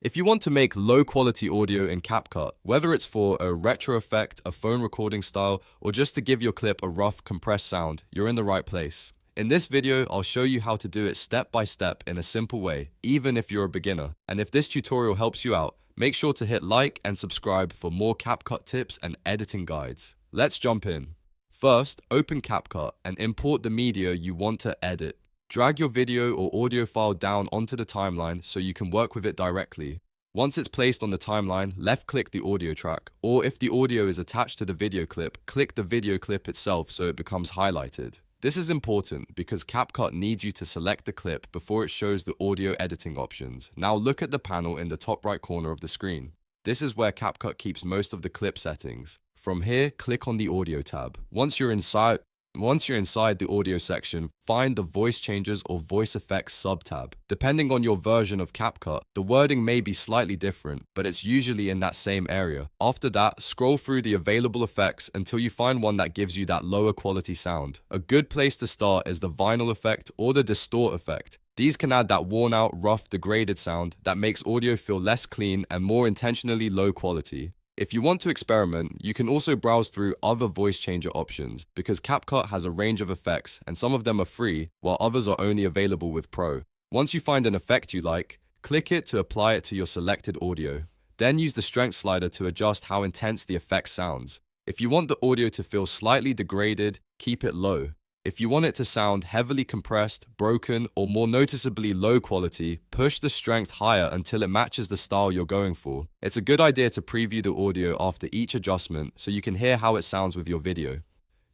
If you want to make low-quality audio in CapCut, whether it's for a retro effect, a phone recording style, or just to give your clip a rough, compressed sound, you're in the right place. In this video, I'll show you how to do it step by step in a simple way, even if you're a beginner. And if this tutorial helps you out, make sure to hit like and subscribe for more CapCut tips and editing guides. Let's jump in. First, open CapCut and import the media you want to edit. Drag your video or audio file down onto the timeline so you can work with it directly. Once it's placed on the timeline, left-click the audio track, or if the audio is attached to the video clip, click the video clip itself so it becomes highlighted. This is important because CapCut needs you to select the clip before it shows the audio editing options. Now look at the panel in the top right corner of the screen. This is where CapCut keeps most of the clip settings. From here, click on the audio tab. Once you're inside the audio section, find the voice changes or voice effects sub-tab. Depending on your version of CapCut, the wording may be slightly different, but it's usually in that same area. After that, scroll through the available effects until you find one that gives you that lower quality sound. A good place to start is the vinyl effect or the distort effect. These can add that worn out, rough, degraded sound that makes audio feel less clean and more intentionally low quality. If you want to experiment, you can also browse through other voice changer options because CapCut has a range of effects and some of them are free while others are only available with Pro. Once you find an effect you like, click it to apply it to your selected audio. Then use the strength slider to adjust how intense the effect sounds. If you want the audio to feel slightly degraded, keep it low. If you want it to sound heavily compressed, broken, or more noticeably low quality, push the strength higher until it matches the style you're going for. It's a good idea to preview the audio after each adjustment so you can hear how it sounds with your video.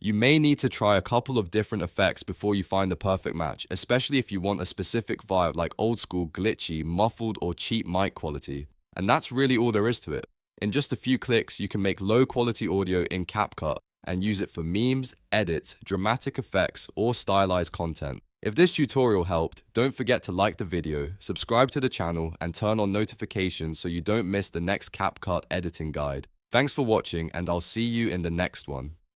You may need to try a couple of different effects before you find the perfect match, especially if you want a specific vibe like old school, glitchy, muffled, or cheap mic quality. And that's really all there is to it. In just a few clicks, you can make low quality audio in CapCut and use it for memes, edits, dramatic effects, or stylized content. If this tutorial helped, don't forget to like the video, subscribe to the channel, and turn on notifications so you don't miss the next CapCut editing guide. Thanks for watching, and I'll see you in the next one.